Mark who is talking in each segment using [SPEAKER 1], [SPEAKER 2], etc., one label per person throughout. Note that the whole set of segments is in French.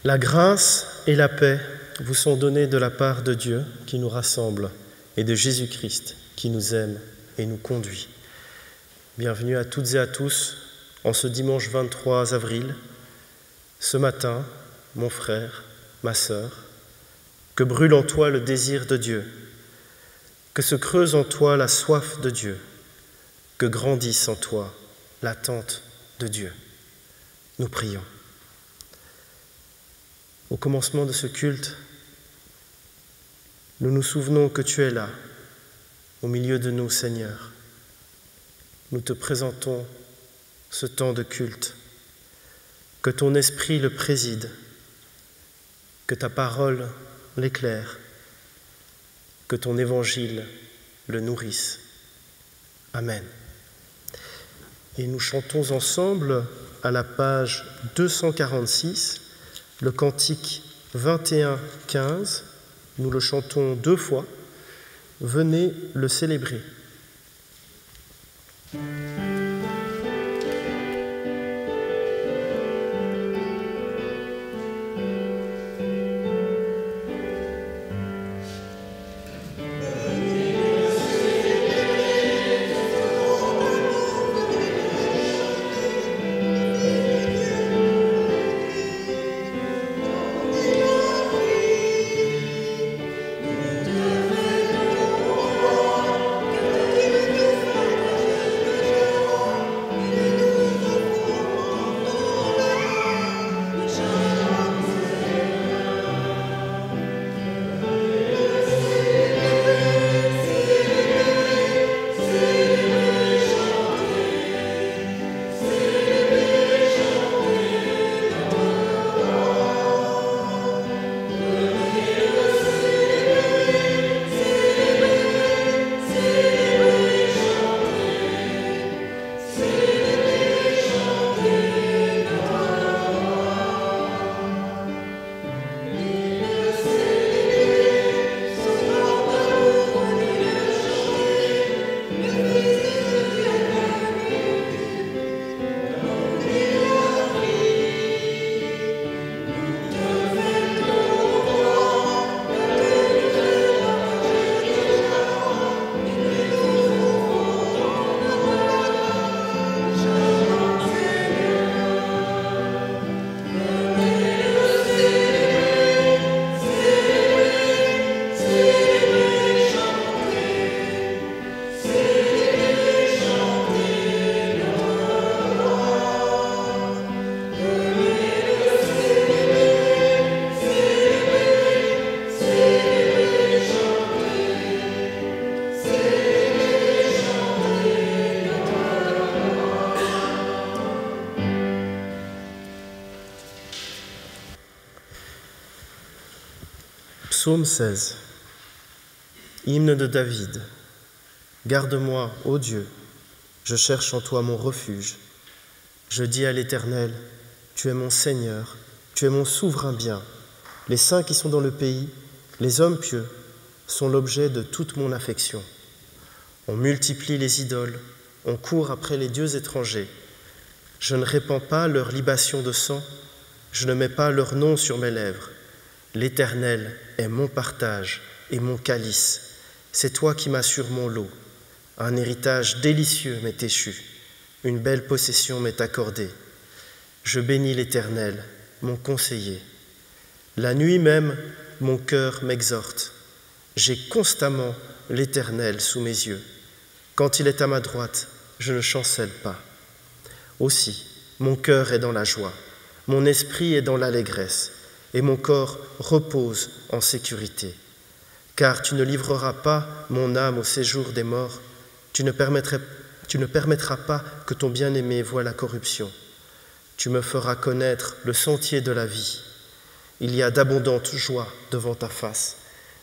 [SPEAKER 1] La grâce et la paix vous sont données de la part de Dieu qui nous rassemble et de Jésus-Christ qui nous aime et nous conduit. Bienvenue à toutes et à tous en ce dimanche 23 avril. Ce matin, mon frère, ma sœur, que brûle en toi le désir de Dieu, que se creuse en toi la soif de Dieu, que grandisse en toi l'attente de Dieu. Nous prions. Au commencement de ce culte, nous nous souvenons que tu es là, au milieu de nous, Seigneur. Nous te présentons ce temps de culte, que ton esprit le préside, que ta parole l'éclaire, que ton évangile le nourrisse. Amen. Et nous chantons ensemble à la page 246, le cantique 21-15, nous le chantons 2 fois. Venez le célébrer. Psaume 16. Hymne de David. Garde-moi, ô Dieu, je cherche en toi mon refuge. Je dis à l'Éternel, tu es mon Seigneur, tu es mon souverain bien. Les saints qui sont dans le pays, les hommes pieux, sont l'objet de toute mon affection. On multiplie les idoles, on court après les dieux étrangers. Je ne répands pas leur libation de sang, je ne mets pas leur nom sur mes lèvres. L'Éternel est mon partage et mon calice. C'est toi qui m'assures mon lot. Un héritage délicieux m'est échu. Une belle possession m'est accordée. Je bénis l'Éternel, mon conseiller. La nuit même, mon cœur m'exhorte. J'ai constamment l'Éternel sous mes yeux. Quand il est à ma droite, je ne chancelle pas. Aussi, mon cœur est dans la joie, mon esprit est dans l'allégresse, et mon corps repose en sécurité. Car tu ne livreras pas mon âme au séjour des morts, tu ne permettras pas que ton bien-aimé voie la corruption. Tu me feras connaître le sentier de la vie. Il y a d'abondantes joies devant ta face,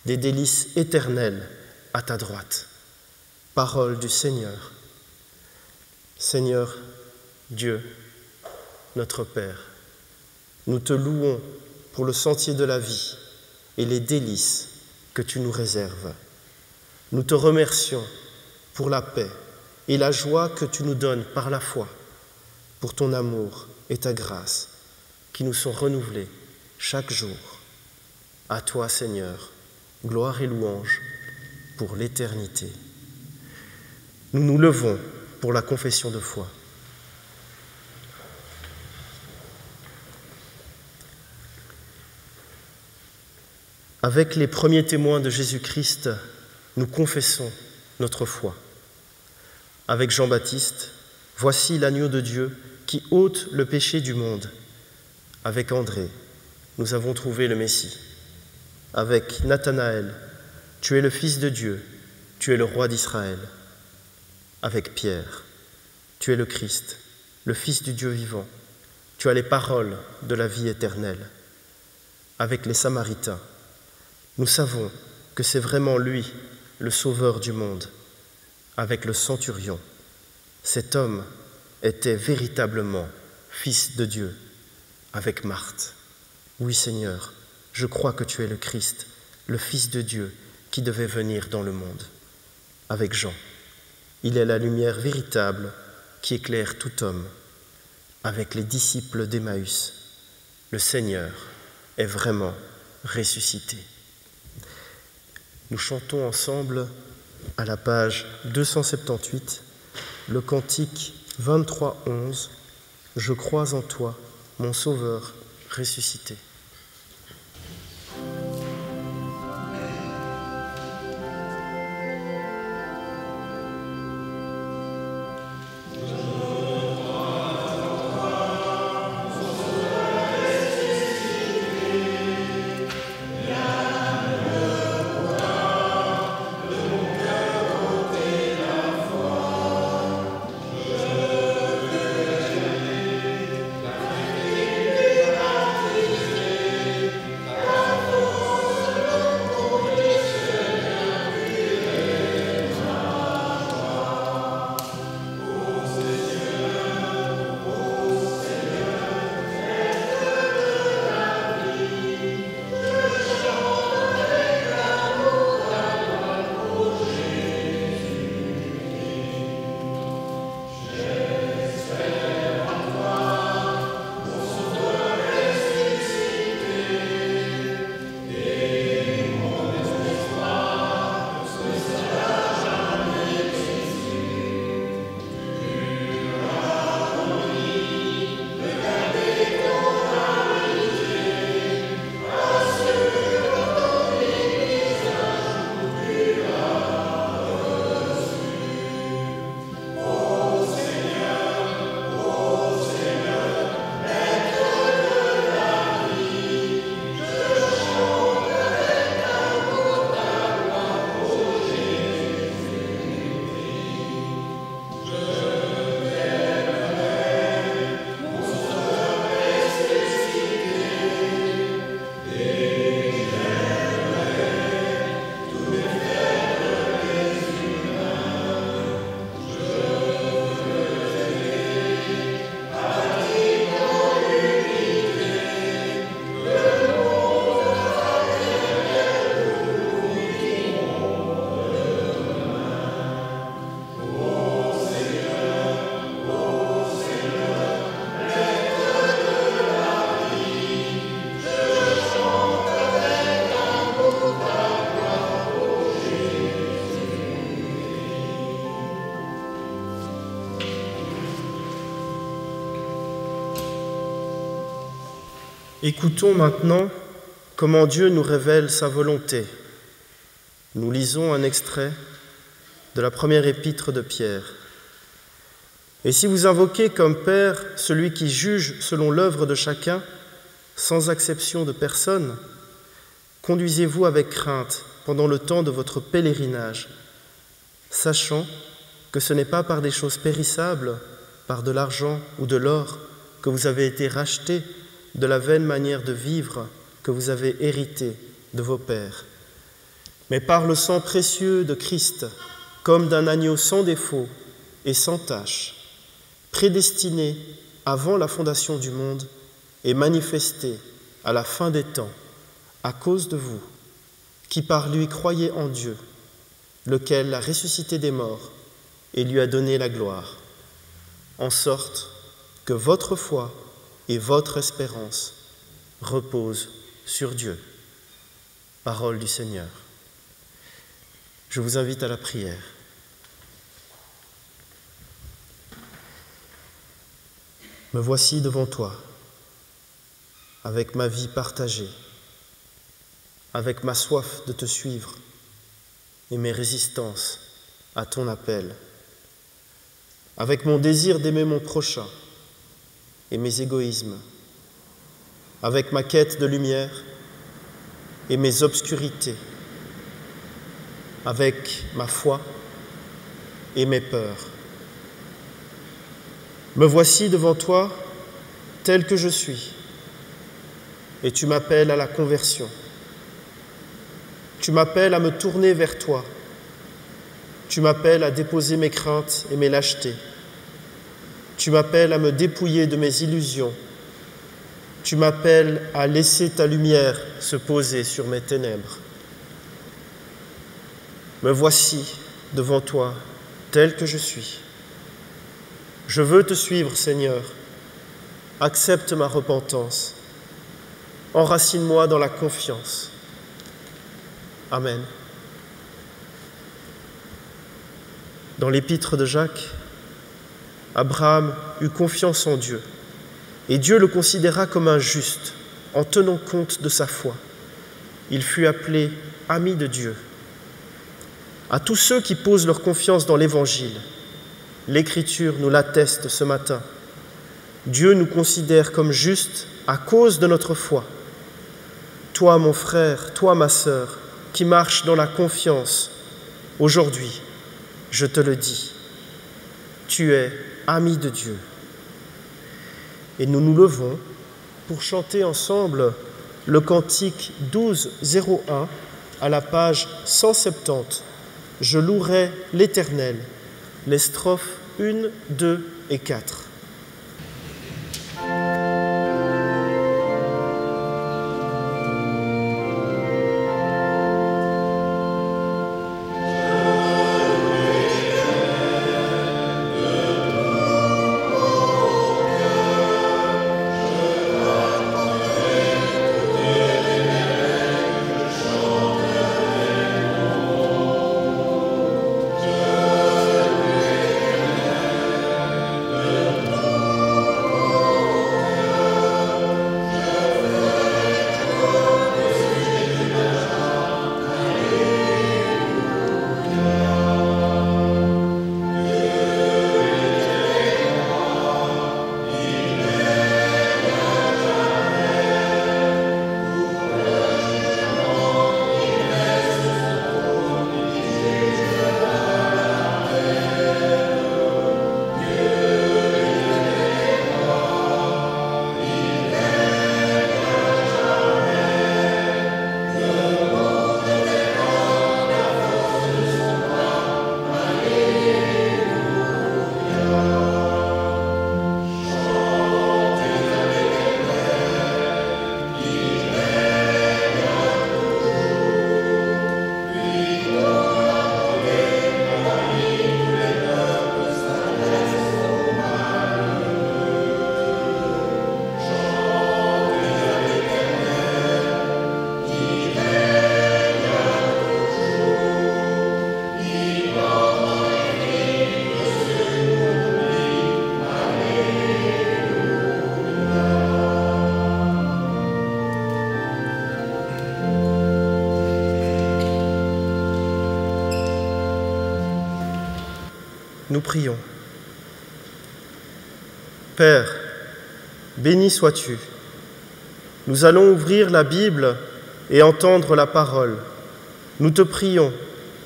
[SPEAKER 1] des délices éternelles à ta droite. Parole du Seigneur. Seigneur, Dieu, notre Père, nous te louons pour le sentier de la vie et les délices que tu nous réserves. Nous te remercions pour la paix et la joie que tu nous donnes par la foi, pour ton amour et ta grâce qui nous sont renouvelés chaque jour. À toi, Seigneur, gloire et louange pour l'éternité. Nous nous levons pour la confession de foi. Avec les premiers témoins de Jésus-Christ, nous confessons notre foi. Avec Jean-Baptiste, voici l'agneau de Dieu qui ôte le péché du monde. Avec André, nous avons trouvé le Messie. Avec Nathanaël, tu es le Fils de Dieu, tu es le roi d'Israël. Avec Pierre, tu es le Christ, le Fils du Dieu vivant, tu as les paroles de la vie éternelle. Avec les Samaritains, nous savons que c'est vraiment lui, le Sauveur du monde. Avec le centurion, cet homme était véritablement Fils de Dieu. Avec Marthe, oui Seigneur, je crois que tu es le Christ, le Fils de Dieu qui devait venir dans le monde. Avec Jean, il est la lumière véritable qui éclaire tout homme. Avec les disciples d'Emmaüs, le Seigneur est vraiment ressuscité. Nous chantons ensemble à la page 278 le cantique 23:11 « Je crois en toi, mon Sauveur ressuscité ». Écoutons maintenant comment Dieu nous révèle sa volonté. Nous lisons un extrait de la première épître de Pierre. « Et si vous invoquez comme Père celui qui juge selon l'œuvre de chacun, sans acception de personne, conduisez-vous avec crainte pendant le temps de votre pèlerinage, sachant que ce n'est pas par des choses périssables, par de l'argent ou de l'or, que vous avez été rachetés de la vaine manière de vivre que vous avez hérité de vos pères, mais par le sang précieux de Christ, comme d'un agneau sans défaut et sans tache, prédestiné avant la fondation du monde et manifesté à la fin des temps, à cause de vous, qui par lui croyez en Dieu, lequel l'a ressuscité des morts et lui a donné la gloire, en sorte que votre foi et votre espérance reposent sur Dieu. Parole du Seigneur. Je vous invite à la prière. Me voici devant toi, avec ma vie partagée, avec ma soif de te suivre et mes résistances à ton appel, avec mon désir d'aimer mon prochain et mes égoïsmes, avec ma quête de lumière et mes obscurités, avec ma foi et mes peurs. Me voici devant toi tel que je suis, et tu m'appelles à la conversion. Tu m'appelles à me tourner vers toi. Tu m'appelles à déposer mes craintes et mes lâchetés. Tu m'appelles à me dépouiller de mes illusions. Tu m'appelles à laisser ta lumière se poser sur mes ténèbres. Me voici devant toi tel que je suis. Je veux te suivre, Seigneur. Accepte ma repentance. Enracine-moi dans la confiance. Amen. Dans l'épître de Jacques, Abraham eut confiance en Dieu, et Dieu le considéra comme un juste en tenant compte de sa foi. Il fut appelé ami de Dieu. À tous ceux qui posent leur confiance dans l'Évangile, l'Écriture nous l'atteste ce matin. Dieu nous considère comme justes à cause de notre foi. Toi, mon frère, toi, ma sœur, qui marches dans la confiance, aujourd'hui, je te le dis, tu es ami de Dieu. Et nous nous levons pour chanter ensemble le cantique 1201 à la page 170. Je louerai l'Éternel. Les strophes 1, 2 et 4. Nous prions. Père, béni sois-tu. Nous allons ouvrir la Bible et entendre la parole. Nous te prions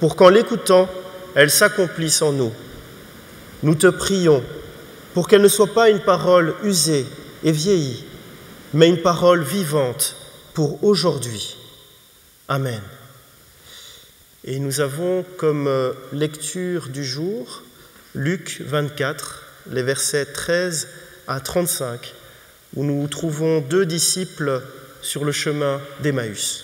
[SPEAKER 1] pour qu'en l'écoutant, elle s'accomplisse en nous. Nous te prions pour qu'elle ne soit pas une parole usée et vieillie, mais une parole vivante pour aujourd'hui. Amen. Et nous avons comme lecture du jour Luc 24, les versets 13 à 35, où nous trouvons deux disciples sur le chemin d'Emmaüs.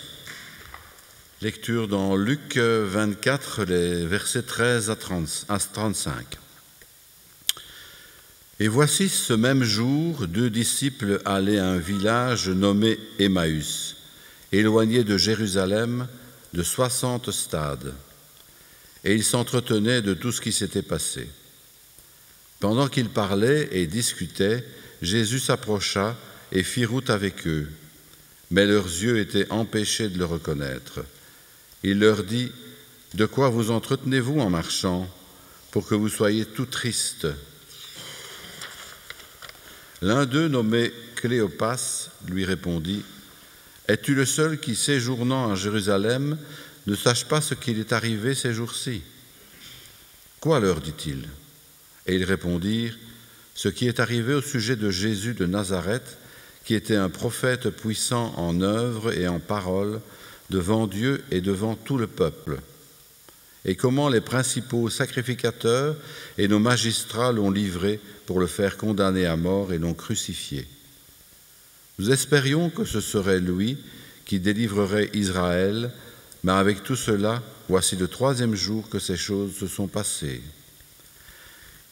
[SPEAKER 2] Lecture dans Luc 24, les versets 13 à 35. Et voici ce même jour, deux disciples allaient à un village nommé Emmaüs, éloigné de Jérusalem de 60 stades, et ils s'entretenaient de tout ce qui s'était passé. Pendant qu'ils parlaient et discutaient, Jésus s'approcha et fit route avec eux, mais leurs yeux étaient empêchés de le reconnaître. Il leur dit : « De quoi vous entretenez-vous en marchant, pour que vous soyez tout tristes ?» L'un d'eux, nommé Cléopas, lui répondit : « Es-tu le seul qui, séjournant à Jérusalem, ne sache pas ce qu'il est arrivé ces jours-ci ?» « Quoi, leur dit-il ? Et ils répondirent : « Ce qui est arrivé au sujet de Jésus de Nazareth, qui était un prophète puissant en œuvre et en parole, devant Dieu et devant tout le peuple. Et comment les principaux sacrificateurs et nos magistrats l'ont livré pour le faire condamner à mort et l'ont crucifié. Nous espérions que ce serait lui qui délivrerait Israël, mais avec tout cela, voici le 3e jour que ces choses se sont passées.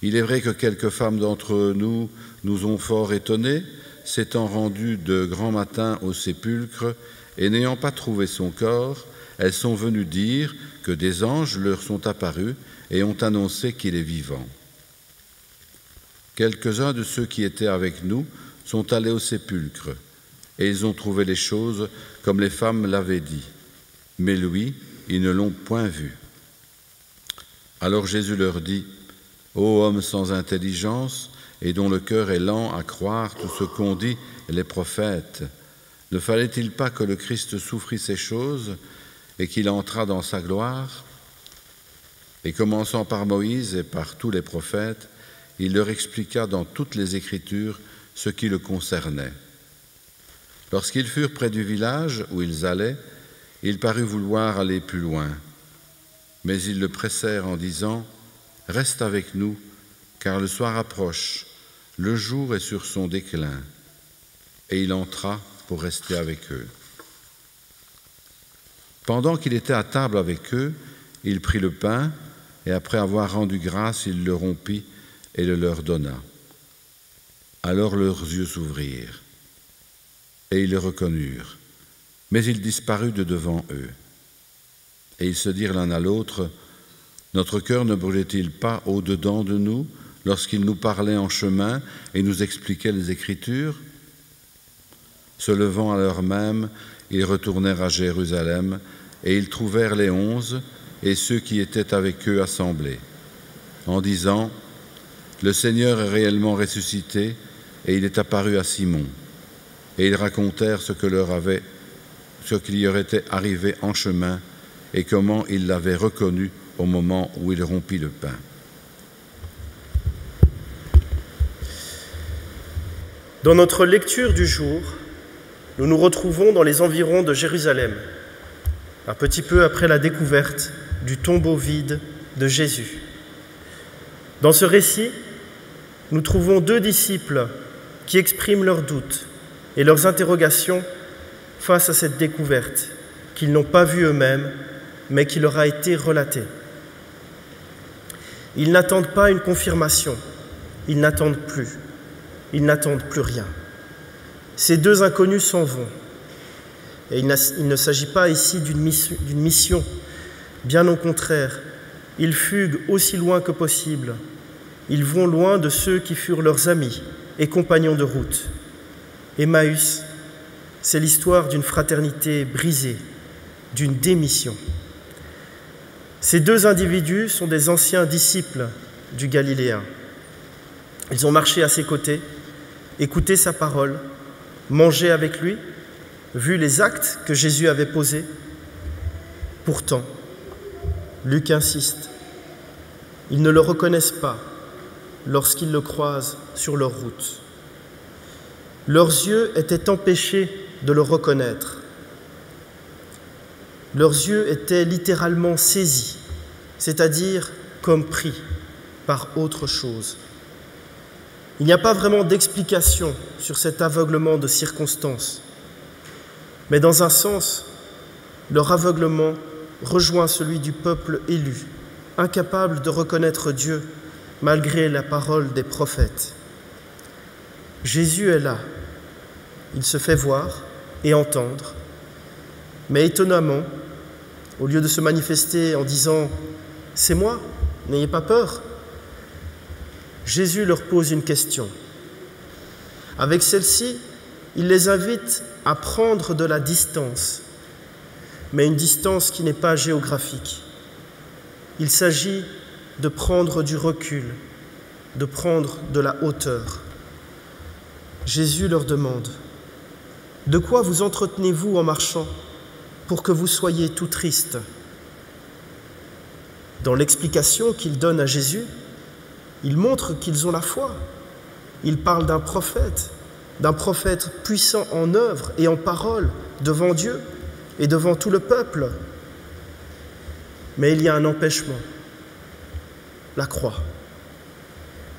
[SPEAKER 2] Il est vrai que quelques femmes d'entre nous nous ont fort étonnés, s'étant rendues de grand matin au sépulcre et n'ayant pas trouvé son corps, elles sont venues dire que des anges leur sont apparus et ont annoncé qu'il est vivant. Quelques-uns de ceux qui étaient avec nous sont allés au sépulcre, et ils ont trouvé les choses comme les femmes l'avaient dit. Mais lui, ils ne l'ont point vu. Alors Jésus leur dit : « Ô homme sans intelligence, et dont le cœur est lent à croire tout ce qu'ont dit les prophètes, ne fallait-il pas que le Christ souffrit ces choses et qu'il entrât dans sa gloire ? Et commençant par Moïse et par tous les prophètes, il leur expliqua dans toutes les Écritures ce qui le concernait. Lorsqu'ils furent près du village où ils allaient, il parut vouloir aller plus loin. Mais ils le pressèrent en disant : « Reste avec nous, car le soir approche, le jour est sur son déclin. » Et il entra pour rester avec eux. Pendant qu'il était à table avec eux, il prit le pain, et après avoir rendu grâce, il le rompit et le leur donna. Alors leurs yeux s'ouvrirent, et ils le reconnurent, mais il disparut de devant eux. Et ils se dirent l'un à l'autre : « Notre cœur ne brûlait-il pas au-dedans de nous lorsqu'il nous parlait en chemin et nous expliquait les Écritures ?» Se levant à l'heure même, ils retournèrent à Jérusalem, et ils trouvèrent les 11 et ceux qui étaient avec eux assemblés, en disant : « Le Seigneur est réellement ressuscité, et il est apparu à Simon. » Et ils racontèrent ce qui leur était arrivé en chemin, et comment ils l'avaient reconnu au moment où il rompit le pain.
[SPEAKER 1] Dans notre lecture du jour, nous nous retrouvons dans les environs de Jérusalem, un petit peu après la découverte du tombeau vide de Jésus. Dans ce récit, nous trouvons 2 disciples qui expriment leurs doutes et leurs interrogations face à cette découverte qu'ils n'ont pas vue eux-mêmes, mais qui leur a été relatée. Ils n'attendent pas une confirmation, ils n'attendent plus rien. Ces 2 inconnus s'en vont. Et il ne s'agit pas ici d'une mission, bien au contraire. Ils fuguent aussi loin que possible. Ils vont loin de ceux qui furent leurs amis et compagnons de route. Emmaüs, c'est l'histoire d'une fraternité brisée, d'une démission. Ces 2 individus sont des anciens disciples du Galiléen. Ils ont marché à ses côtés, écouté sa parole, mangé avec lui, vu les actes que Jésus avait posés. Pourtant, Luc insiste, ils ne le reconnaissent pas lorsqu'ils le croisent sur leur route. Leurs yeux étaient empêchés de le reconnaître. Leurs yeux étaient littéralement saisis, c'est-à-dire comme pris par autre chose. Il n'y a pas vraiment d'explication sur cet aveuglement de circonstances. Mais dans un sens, leur aveuglement rejoint celui du peuple élu, incapable de reconnaître Dieu malgré la parole des prophètes. Jésus est là. Il se fait voir et entendre, Mais étonnamment, au lieu de se manifester en disant « C'est moi, n'ayez pas peur », Jésus leur pose une question. Avec celle-ci, il les invite à prendre de la distance, mais une distance qui n'est pas géographique. Il s'agit de prendre du recul, de prendre de la hauteur. Jésus leur demande « De quoi vous entretenez-vous en marchant pour que vous soyez tout tristes ?» Dans l'explication qu'il donne à Jésus, il montre qu'ils ont la foi. Il parle d'un prophète puissant en œuvre et en parole devant Dieu et devant tout le peuple. Mais il y a un empêchement, la croix.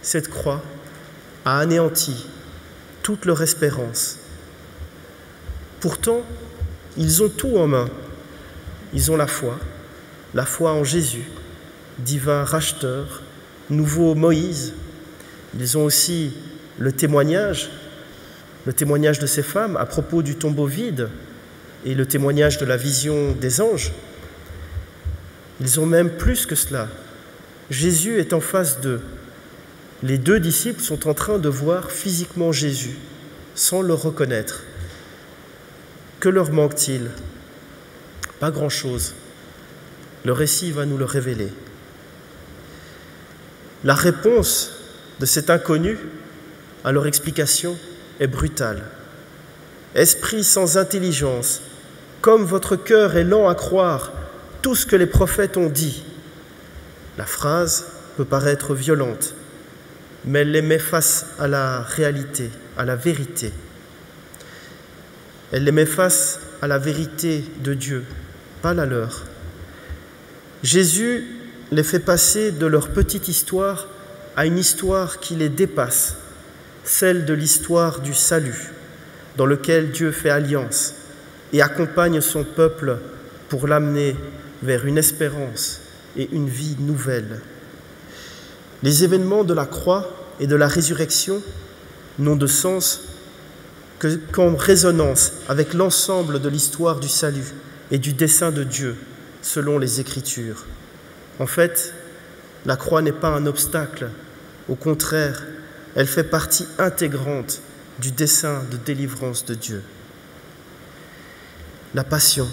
[SPEAKER 1] Cette croix a anéanti toute leur espérance. Pourtant, ils ont tout en main. Ils ont la foi en Jésus, divin racheteur, nouveau Moïse. Ils ont aussi le témoignage de ces femmes à propos du tombeau vide et le témoignage de la vision des anges. Ils ont même plus que cela. Jésus est en face d'eux. Les deux disciples sont en train de voir physiquement Jésus, sans le reconnaître. Que leur manque-t-il? Pas grand-chose. Le récit va nous le révéler. La réponse de cet inconnu à leur explication est brutale. Esprit sans intelligence, comme votre cœur est lent à croire tout ce que les prophètes ont dit. La phrase peut paraître violente, mais elle les met face à la réalité, à la vérité. Elle les met face à la vérité de Dieu, pas la leur. Jésus les fait passer de leur petite histoire à une histoire qui les dépasse, celle de l'histoire du salut, dans lequel Dieu fait alliance et accompagne son peuple pour l'amener vers une espérance et une vie nouvelle. Les événements de la croix et de la résurrection n'ont de sens qu'en résonance avec l'ensemble de l'histoire du salut et du dessein de Dieu, selon les Écritures. En fait, la croix n'est pas un obstacle, au contraire, elle fait partie intégrante du dessein de délivrance de Dieu. La passion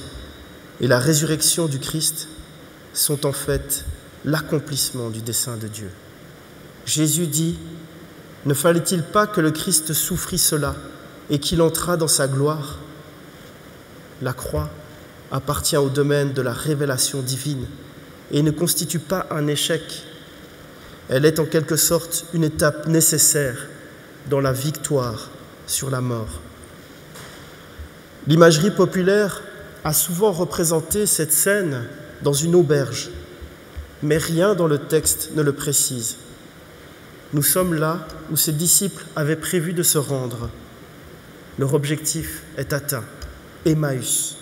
[SPEAKER 1] et la résurrection du Christ sont en fait l'accomplissement du dessein de Dieu. Jésus dit « Ne fallait-il pas que le Christ souffrit cela et qu'il entrât dans sa gloire ?» La croix appartient au domaine de la révélation divine et ne constitue pas un échec. Elle est en quelque sorte une étape nécessaire dans la victoire sur la mort. L'imagerie populaire a souvent représenté cette scène dans une auberge, mais rien dans le texte ne le précise. Nous sommes là où ses disciples avaient prévu de se rendre. Leur objectif est atteint, Emmaüs.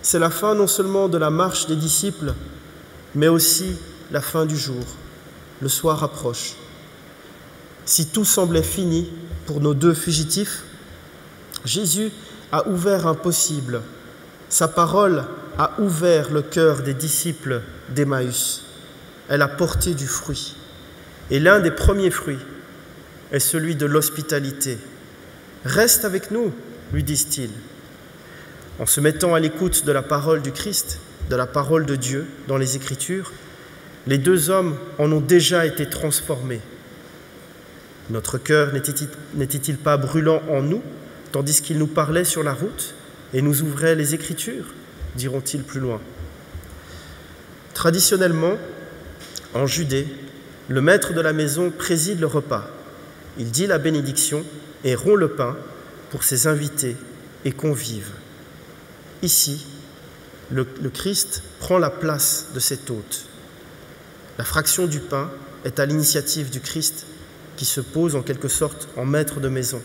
[SPEAKER 1] C'est la fin non seulement de la marche des disciples, mais aussi la fin du jour. Le soir approche. Si tout semblait fini pour nos deux fugitifs, Jésus a ouvert un possible. Sa parole a ouvert le cœur des disciples d'Emmaüs. Elle a porté du fruit. Et l'un des premiers fruits est celui de l'hospitalité. « Reste avec nous », lui disent-ils. En se mettant à l'écoute de la parole du Christ, de la parole de Dieu dans les Écritures, les deux hommes en ont déjà été transformés. Notre cœur n'était-il pas brûlant en nous, tandis qu'il nous parlait sur la route et nous ouvrait les Écritures, diront-ils plus loin. Traditionnellement, en Judée, le maître de la maison préside le repas. Il dit la bénédiction et rompt le pain pour ses invités et convives. Ici, le Christ prend la place de cet hôte. La fraction du pain est à l'initiative du Christ qui se pose en quelque sorte en maître de maison.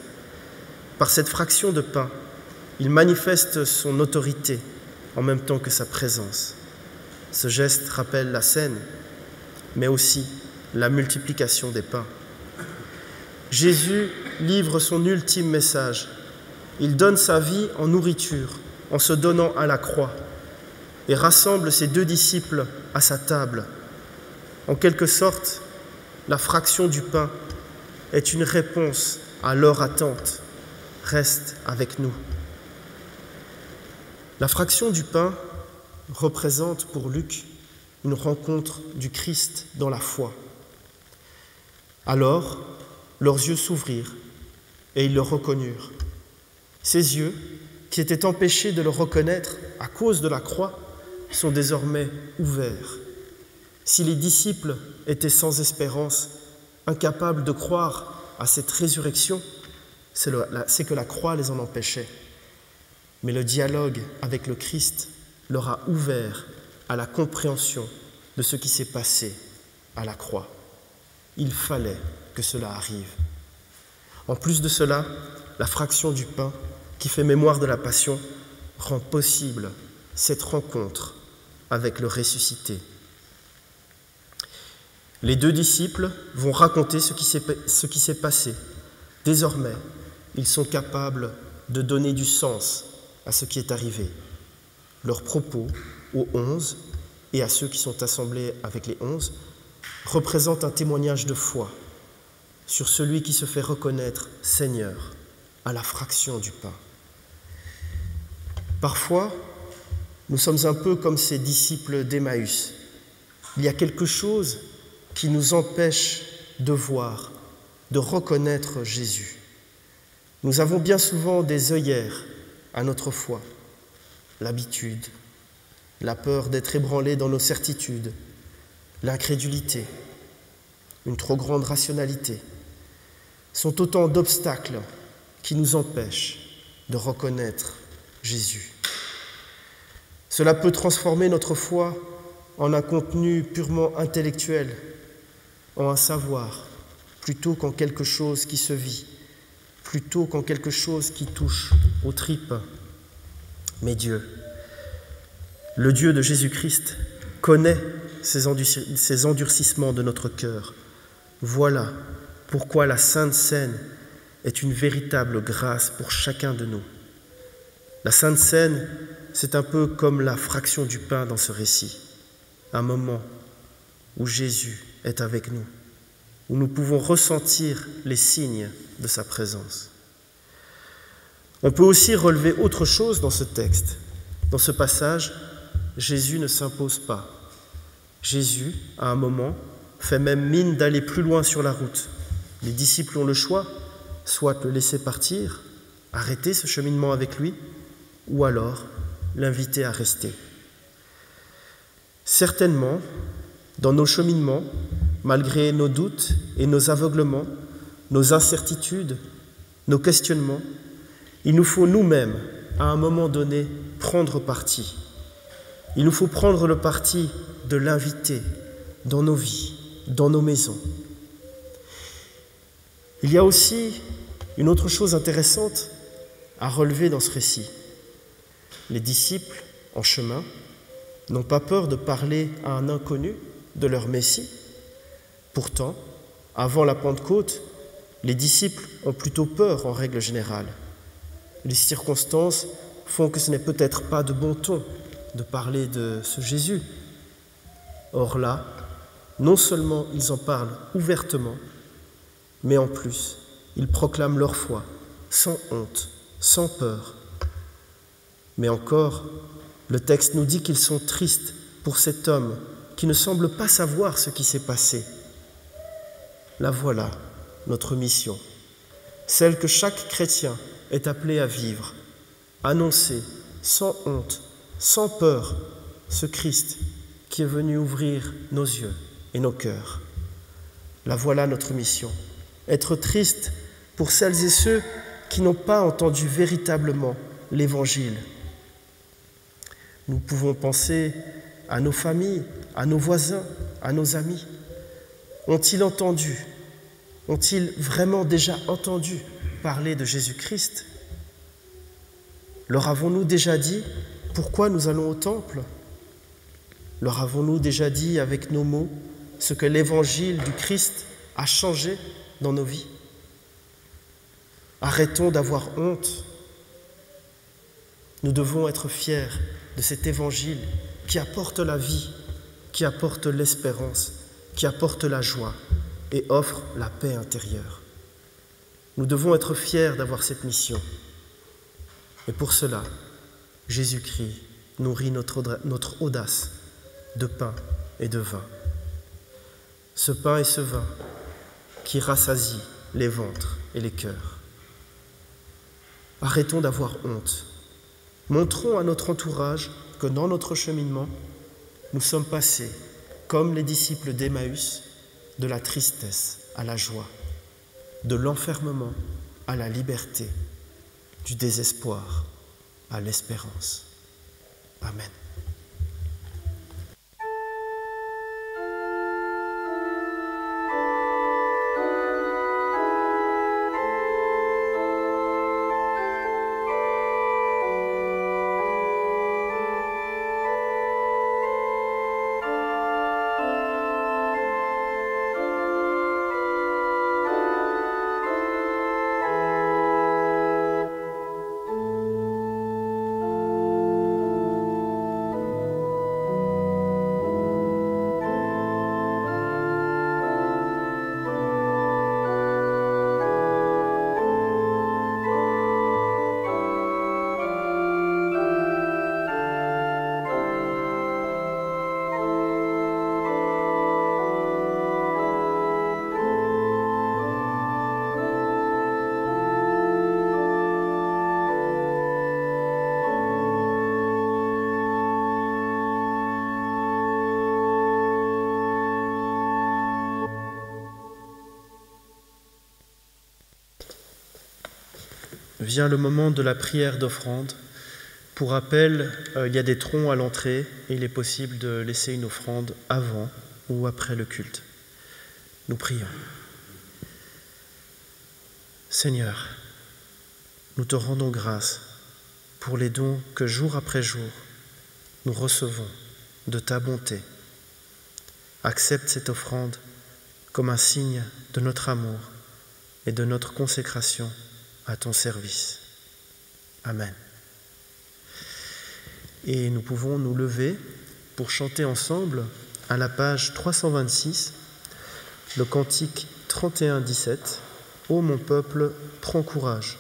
[SPEAKER 1] Par cette fraction de pain, il manifeste son autorité en même temps que sa présence. Ce geste rappelle la scène, mais aussi la multiplication des pains. Jésus livre son ultime message. Il donne sa vie en nourriture, en se donnant à la croix et rassemble ses 2 disciples à sa table. En quelque sorte, la fraction du pain est une réponse à leur attente. Reste avec nous. La fraction du pain représente pour Luc une rencontre du Christ dans la foi. Alors, leurs yeux s'ouvrirent et ils le reconnurent. Ces yeux, qui étaient empêchés de le reconnaître à cause de la croix, sont désormais ouverts. Si les disciples étaient sans espérance, incapables de croire à cette résurrection, c'est que la croix les en empêchait. Mais le dialogue avec le Christ leur a ouvert à la compréhension de ce qui s'est passé à la croix. Il fallait que cela arrive. En plus de cela, la fraction du pain qui fait mémoire de la passion rend possible cette rencontre avec le ressuscité. Les 2 disciples vont raconter ce qui s'est passé. Désormais, ils sont capables de donner du sens à ce qui est arrivé. Leurs propos aux 11 et à ceux qui sont assemblés avec les 11 représentent un témoignage de foi sur celui qui se fait reconnaître Seigneur à la fraction du pain. Parfois, nous sommes un peu comme ces disciples d'Emmaüs. Il y a quelque chose qui nous empêche de voir, de reconnaître Jésus. Nous avons bien souvent des œillères à notre foi, l'habitude, la peur d'être ébranlés dans nos certitudes, l'incrédulité, une trop grande rationalité, sont autant d'obstacles qui nous empêchent de reconnaître Jésus. Cela peut transformer notre foi en un contenu purement intellectuel, en un savoir, plutôt qu'en quelque chose qui se vit, plutôt qu'en quelque chose qui touche aux tripes. Mais Dieu, le Dieu de Jésus-Christ, connaît ces endurcissements de notre cœur. Voilà pourquoi la Sainte Seine est une véritable grâce pour chacun de nous. La Sainte Seine, c'est un peu comme la fraction du pain dans ce récit, un moment où Jésus est avec nous, où nous pouvons ressentir les signes de sa présence. On peut aussi relever autre chose dans ce texte. Dans ce passage, Jésus ne s'impose pas. Jésus, à un moment, fait même mine d'aller plus loin sur la route. Les disciples ont le choix, soit le laisser partir, arrêter ce cheminement avec lui, ou alors l'inviter à rester. Certainement, dans nos cheminements, malgré nos doutes et nos aveuglements, nos incertitudes, nos questionnements, il nous faut nous-mêmes, à un moment donné, prendre parti. Il nous faut prendre le parti de l'inviter dans nos vies, dans nos maisons. Il y a aussi une autre chose intéressante à relever dans ce récit. Les disciples, en chemin, n'ont pas peur de parler à un inconnu de leur Messie. Pourtant, avant la Pentecôte, les disciples ont plutôt peur en règle générale. Les circonstances font que ce n'est peut-être pas de bon ton de parler de ce Jésus. Or là, non seulement ils en parlent ouvertement, mais en plus, ils proclament leur foi, sans honte, sans peur. Mais encore, le texte nous dit qu'ils sont tristes pour cet homme qui ne semble pas savoir ce qui s'est passé. La voilà, notre mission, celle que chaque chrétien est appelé à vivre, annoncer sans honte, sans peur, ce Christ qui est venu ouvrir nos yeux et nos cœurs. La voilà notre mission, être triste pour celles et ceux qui n'ont pas entendu véritablement l'Évangile. Nous pouvons penser à nos familles, à nos voisins, à nos amis. Ont-ils entendu, ont-ils vraiment déjà entendu parler de Jésus-Christ? Leur avons-nous déjà dit pourquoi nous allons au temple? Leur avons-nous déjà dit avec nos mots ce que l'Évangile du Christ a changé dans nos vies? Arrêtons d'avoir honte. Nous devons être fiers de cet évangile qui apporte la vie, qui apporte l'espérance, qui apporte la joie et offre la paix intérieure. Nous devons être fiers d'avoir cette mission. Et pour cela, Jésus-Christ nourrit notre audace de pain et de vin. Ce pain et ce vin qui rassasient les ventres et les cœurs. Arrêtons d'avoir honte. Montrons à notre entourage que dans notre cheminement, nous sommes passés, comme les disciples d'Emmaüs, de la tristesse à la joie, de l'enfermement à la liberté, du désespoir à l'espérance. Amen. Vient le moment de la prière d'offrande. Pour rappel, il y a des troncs à l'entrée et il est possible de laisser une offrande avant ou après le culte. Nous prions. Seigneur, nous te rendons grâce pour les dons que jour après jour nous recevons de ta bonté. Accepte cette offrande comme un signe de notre amour et de notre consécration à ton service. Amen. Et nous pouvons nous lever pour chanter ensemble à la page 326, le cantique 31-17, « Ô mon peuple, prends courage ».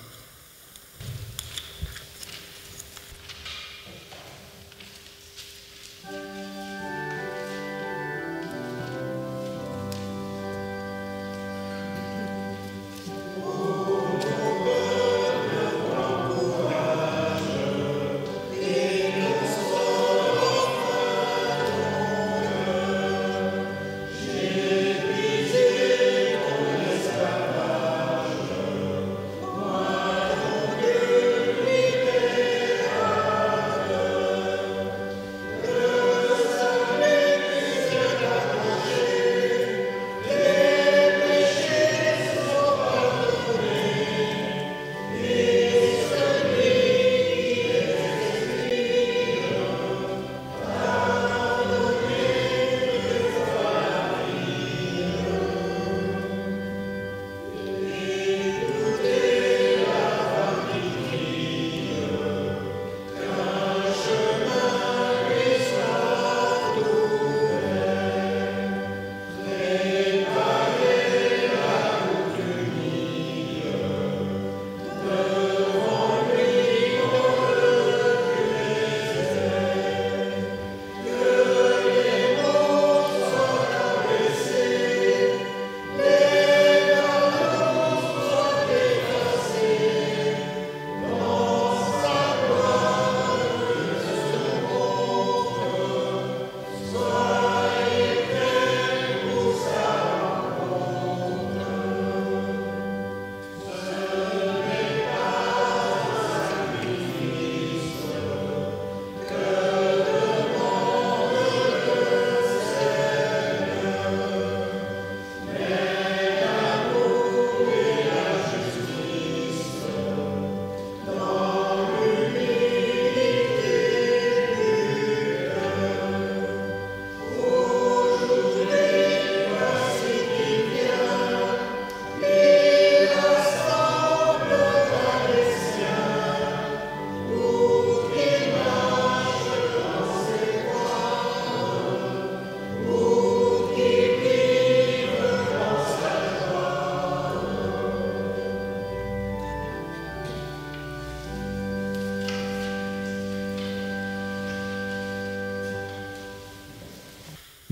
[SPEAKER 3] Moi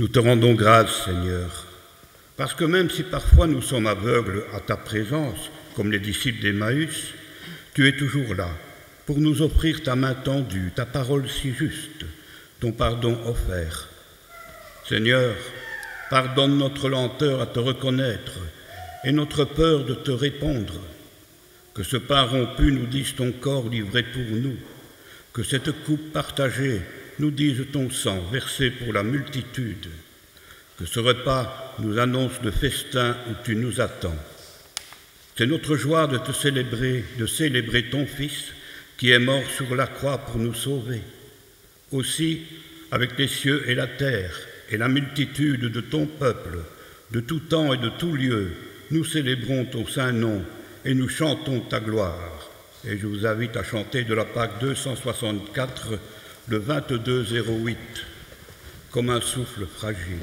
[SPEAKER 3] Nous te rendons grâce, Seigneur, parce que même si parfois nous sommes aveugles à ta présence, comme les disciples d'Emmaüs, tu es toujours là pour nous offrir ta main tendue, ta parole si juste, ton pardon offert. Seigneur, pardonne notre lenteur à te reconnaître et notre peur de te répondre. Que ce pain rompu nous dise ton corps livré pour nous, que cette coupe partagée nous dise ton sang versé pour la multitude, que ce repas nous annonce le festin où tu nous attends. C'est notre joie de te célébrer, de célébrer ton Fils qui est mort sur la croix pour nous sauver. Aussi, avec les cieux et la terre et la multitude de ton peuple, de tout temps et de tout lieu, nous célébrons ton saint nom et nous chantons ta gloire. Et je vous invite à chanter de la Pâque 264, le 2208, comme un souffle fragile.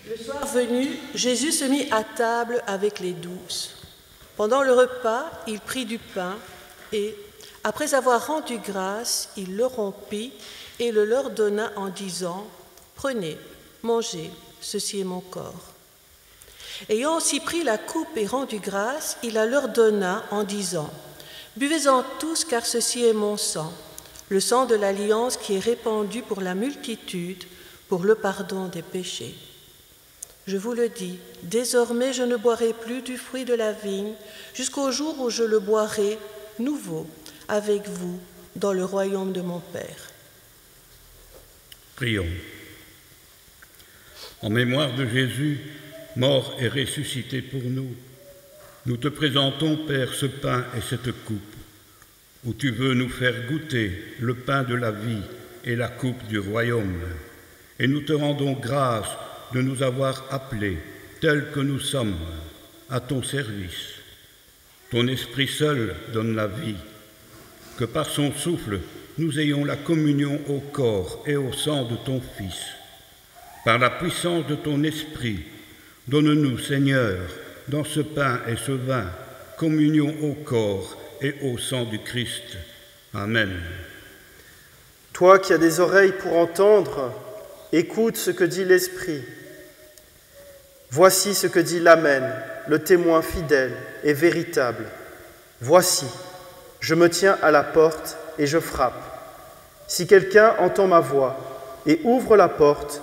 [SPEAKER 4] Le soir venu, Jésus se mit à table avec les 12. Pendant le repas, il prit du pain et, après avoir rendu grâce, il le rompit et le leur donna en disant « Prenez, mangez, ceci est mon corps. » Ayant aussi pris la coupe et rendu grâce, il la leur donna en disant « Buvez-en tous, car ceci est mon sang, le sang de l'alliance qui est répandu pour la multitude, pour le pardon des péchés. Je vous le dis, désormais je ne boirai plus du fruit de la vigne jusqu'au jour où je le boirai nouveau avec vous dans le royaume de mon Père. »
[SPEAKER 3] Prions. En mémoire de Jésus, mort et ressuscité pour nous, nous te présentons, Père, ce pain et cette coupe, où tu veux nous faire goûter le pain de la vie et la coupe du royaume. Et nous te rendons grâce de nous avoir appelés, tels que nous sommes, à ton service. Ton esprit seul donne la vie, que par son souffle, nous ayons la communion au corps et au sang de ton Fils. Par la puissance de ton esprit, donne-nous, Seigneur, dans ce pain et ce vin, communion au corps et au sang du Christ. Amen.
[SPEAKER 1] Toi qui as des oreilles pour entendre, écoute ce que dit l'Esprit. Voici ce que dit l'Amen, le témoin fidèle et véritable. Voici, je me tiens à la porte et je frappe. Si quelqu'un entend ma voix et ouvre la porte,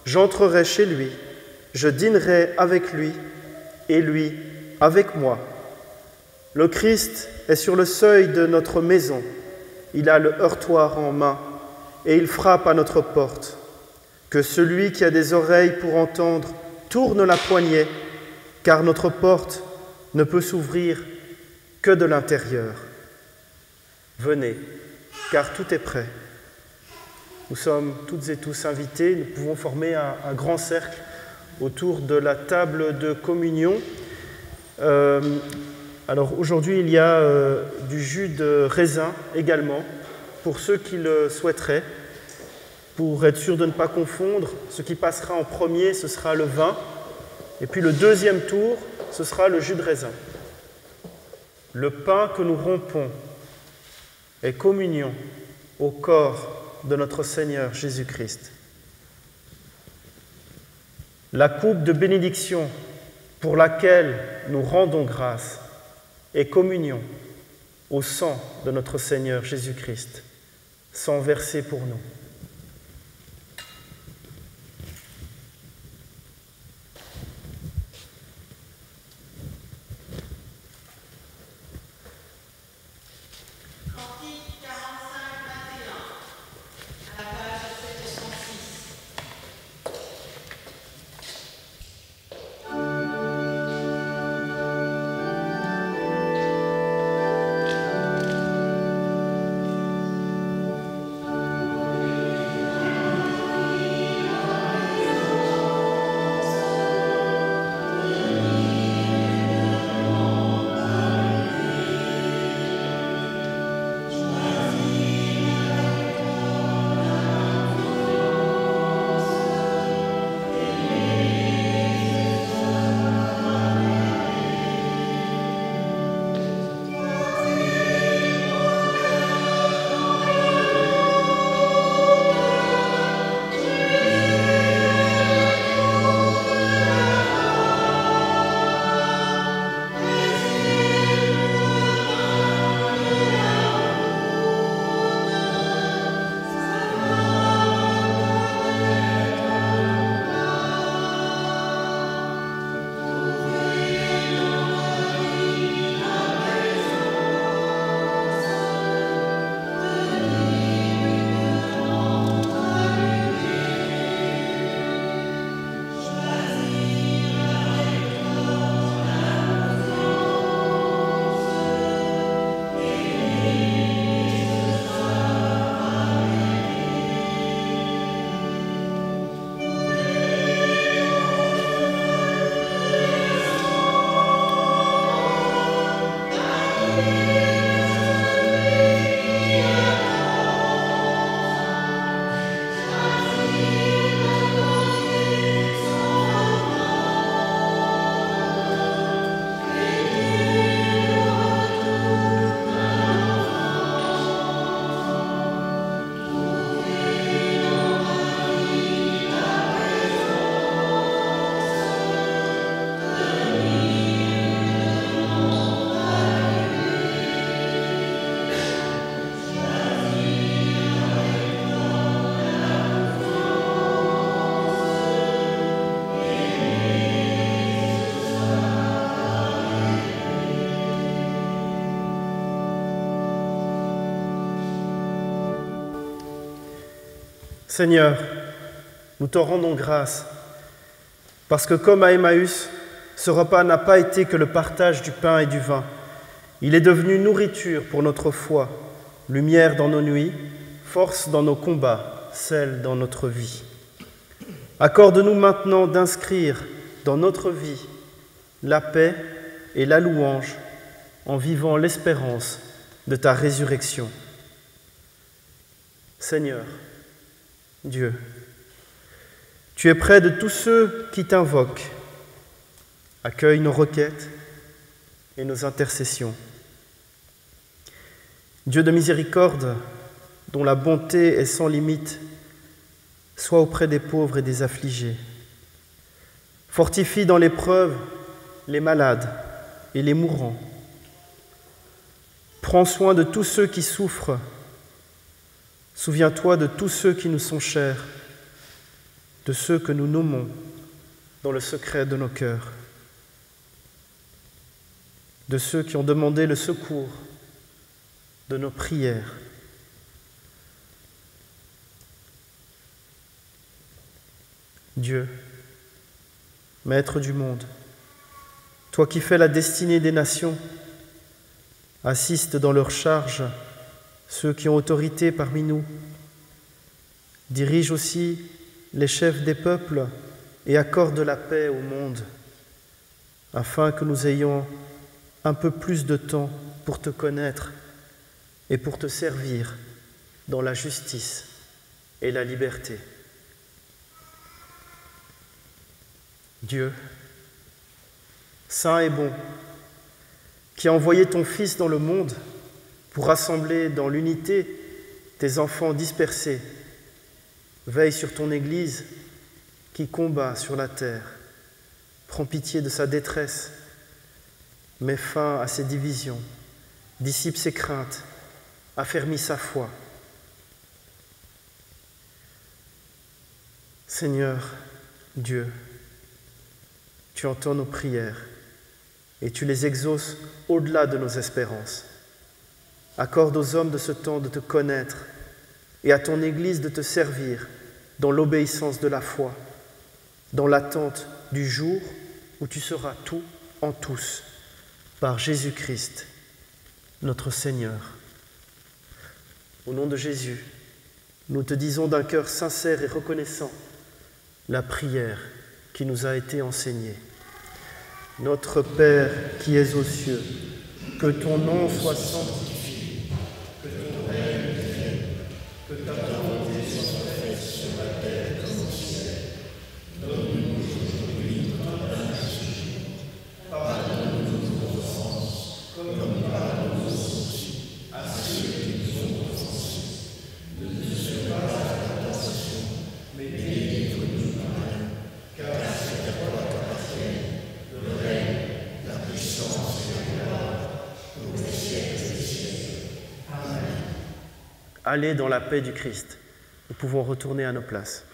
[SPEAKER 1] j'entrerai chez lui, je dînerai avec lui et lui avec moi. Le Christ est sur le seuil de notre maison. Il a le heurtoir en main et il frappe à notre porte. Que celui qui a des oreilles pour entendre tourne la poignée, car notre porte ne peut s'ouvrir que de l'intérieur. Venez, car tout est prêt. Nous sommes toutes et tous invités, nous pouvons former un grand cercle autour de la table de communion. Alors aujourd'hui, il y a du jus de raisin également, pour ceux qui le souhaiteraient. Pour être sûr de ne pas confondre, ce qui passera en premier, ce sera le vin, et puis le deuxième tour, ce sera le jus de raisin. Le pain que nous rompons est communion au corps de notre Seigneur Jésus-Christ. La coupe de bénédiction pour laquelle nous rendons grâce est communion au sang de notre Seigneur Jésus-Christ, sang versé pour nous. Seigneur, nous te rendons grâce, parce que comme à Emmaüs, ce repas n'a pas été que le partage du pain et du vin. Il est devenu nourriture pour notre foi, lumière dans nos nuits, force dans nos combats, sel dans notre vie. Accorde-nous maintenant d'inscrire dans notre vie la paix et la louange en vivant l'espérance de ta résurrection. Seigneur, Dieu, tu es près de tous ceux qui t'invoquent. Accueille nos requêtes et nos intercessions. Dieu de miséricorde, dont la bonté est sans limite, sois auprès des pauvres et des affligés. Fortifie dans l'épreuve les malades et les mourants. Prends soin de tous ceux qui souffrent Souviens-toi de tous ceux qui nous sont chers, de ceux que nous nommons dans le secret de nos cœurs, de ceux qui ont demandé le secours de nos prières. Dieu, Maître du monde, toi qui fais la destinée des nations, assiste dans leur charge ceux qui ont autorité parmi nous. Dirige aussi les chefs des peuples et accorde la paix au monde, afin que nous ayons un peu plus de temps pour te connaître et pour te servir dans la justice et la liberté. Dieu, saint et bon, qui a envoyé ton Fils dans le monde pour rassembler dans l'unité tes enfants dispersés, veille sur ton Église qui combat sur la terre, prends pitié de sa détresse, mets fin à ses divisions, dissipe ses craintes, affermis sa foi. Seigneur, Dieu, tu entends nos prières et tu les exauces au-delà de nos espérances. Accorde aux hommes de ce temps de te connaître et à ton Église de te servir dans l'obéissance de la foi, dans l'attente du jour où tu seras tout en tous, par Jésus-Christ, notre Seigneur. Au nom de Jésus, nous te disons d'un cœur sincère et reconnaissant la prière qui nous a été enseignée. Notre Père qui es aux cieux, que ton nom soit sanctifié, que ton règne vienne, que ta volonté soit faite sur la terre comme au ciel. Donne-nous aujourd'hui notre pain de ce jour. Pardonne-nous nos offenses, comme nous pardonnons aussi à ceux qui nous ont offensés. Ne nous laisse pas à la tentation, mais délivre-nous du mal, car c'est à toi qu'appartiennent le règne, la puissance et la gloire, pour les siècles des siècles. Amen. Allez dans la paix du Christ. Nous pouvons retourner à nos places.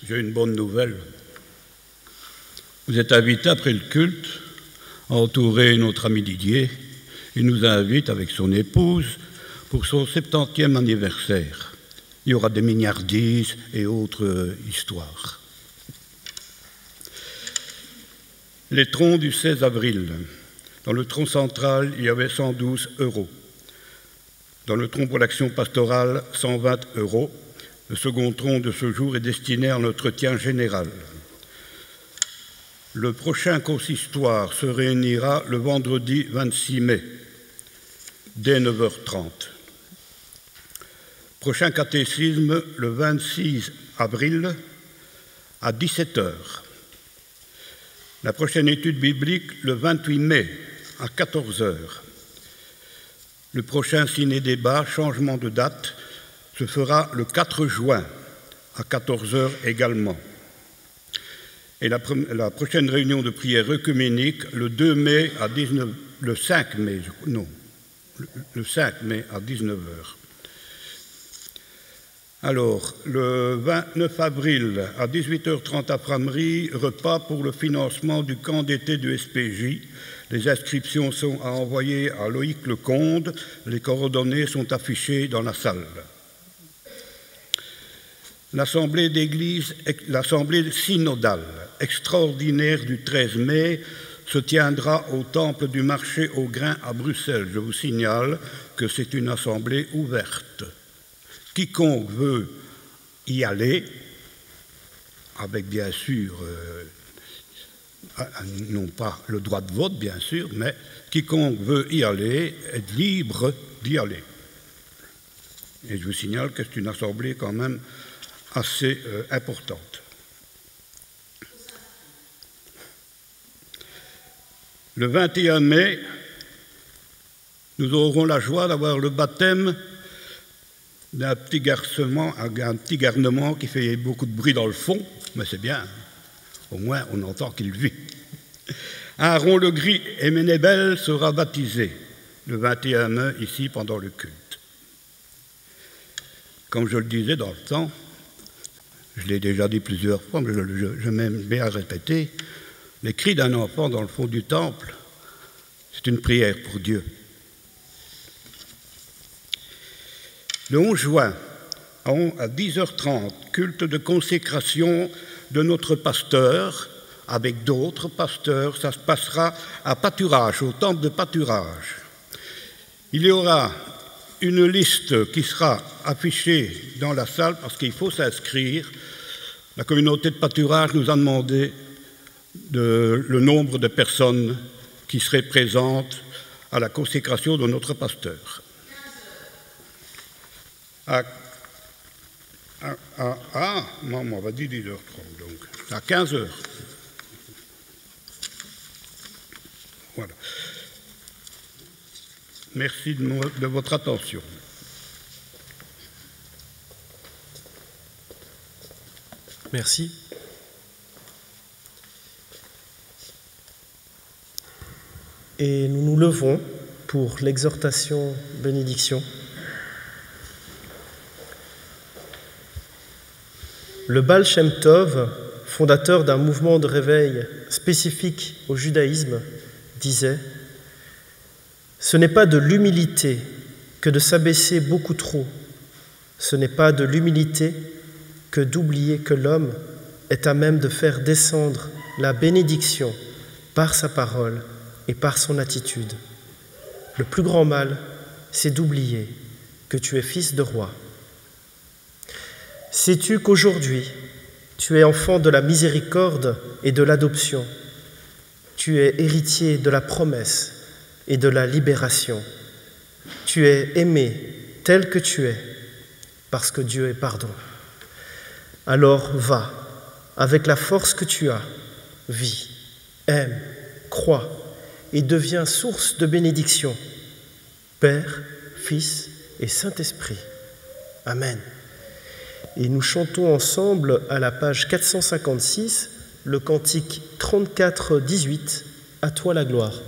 [SPEAKER 3] J'ai une bonne nouvelle. Vous êtes invités après le culte à entourer notre ami Didier. Il nous invite avec son épouse pour son 70e anniversaire. Il y aura des mignardises et autres histoires. Les troncs du 16 avril. Dans le tronc central, il y avait 112 €. Dans le tronc pour l'action pastorale, 120 €. Le second tronc de ce jour est destiné à l'entretien général. Le prochain consistoire se réunira le vendredi 26 mai, dès 9h30. Prochain catéchisme le 26 avril à 17h. La prochaine étude biblique le 28 mai à 14h. Le prochain ciné-débat, changement de date, se fera le 4 juin à 14h également. Et la prochaine réunion de prière œcuménique le 2 mai à 19, le 5 mai, non, le 5 mai à 19h. Alors, le 29 avril à 18h30 à Frameries, repas pour le financement du camp d'été du SPJ. Les inscriptions sont à envoyer à Loïc Lecomte. Les coordonnées sont affichées dans la salle. L'Assemblée synodale extraordinaire du 13 mai se tiendra au Temple du marché aux grains à Bruxelles. Je vous signale que c'est une assemblée ouverte. Quiconque veut y aller, avec bien sûr, non pas le droit de vote bien sûr, mais quiconque veut y aller est libre d'y aller. Et je vous signale que c'est une assemblée quand même assez importante. Le 21 mai, nous aurons la joie d'avoir le baptême d'un petit garnement qui fait beaucoup de bruit dans le fond, mais c'est bien, au moins on entend qu'il vit. Aaron Legris et Ménébel sera baptisé le 21 mai ici pendant le culte. Comme je le disais dans le temps, je l'ai déjà dit plusieurs fois, mais je m'aime bien répéter, les cris d'un enfant dans le fond du temple, c'est une prière pour Dieu. Le 11 juin, à 10h30, culte de consécration de notre pasteur, avec d'autres pasteurs, ça se passera à Pâturage, au temple de Pâturage. Il y aura une liste qui sera affichée dans la salle parce qu'il faut s'inscrire. La communauté de Pâturage nous a demandé le nombre de personnes qui seraient présentes à la consécration de notre pasteur. Maman, on va dire 10h30, donc à 15h. Voilà. Merci de votre attention.
[SPEAKER 1] Merci. Et nous nous levons pour l'exhortation bénédiction. Le Baal Shem Tov, fondateur d'un mouvement de réveil spécifique au judaïsme, disait « Ce n'est pas de l'humilité que de s'abaisser beaucoup trop, ce n'est pas de l'humilité que d'oublier que l'homme est à même de faire descendre la bénédiction par sa parole et par son attitude. Le plus grand mal, c'est d'oublier que tu es fils de roi. Sais-tu qu'aujourd'hui, tu es enfant de la miséricorde et de l'adoption. Tu es héritier de la promesse et de la libération. Tu es aimé tel que tu es, parce que Dieu est pardon. Alors va, avec la force que tu as, vis, aime, crois et deviens source de bénédiction. Père, Fils et Saint-Esprit. Amen. Et nous chantons ensemble à la page 456 le cantique 34-18, « À toi la gloire ».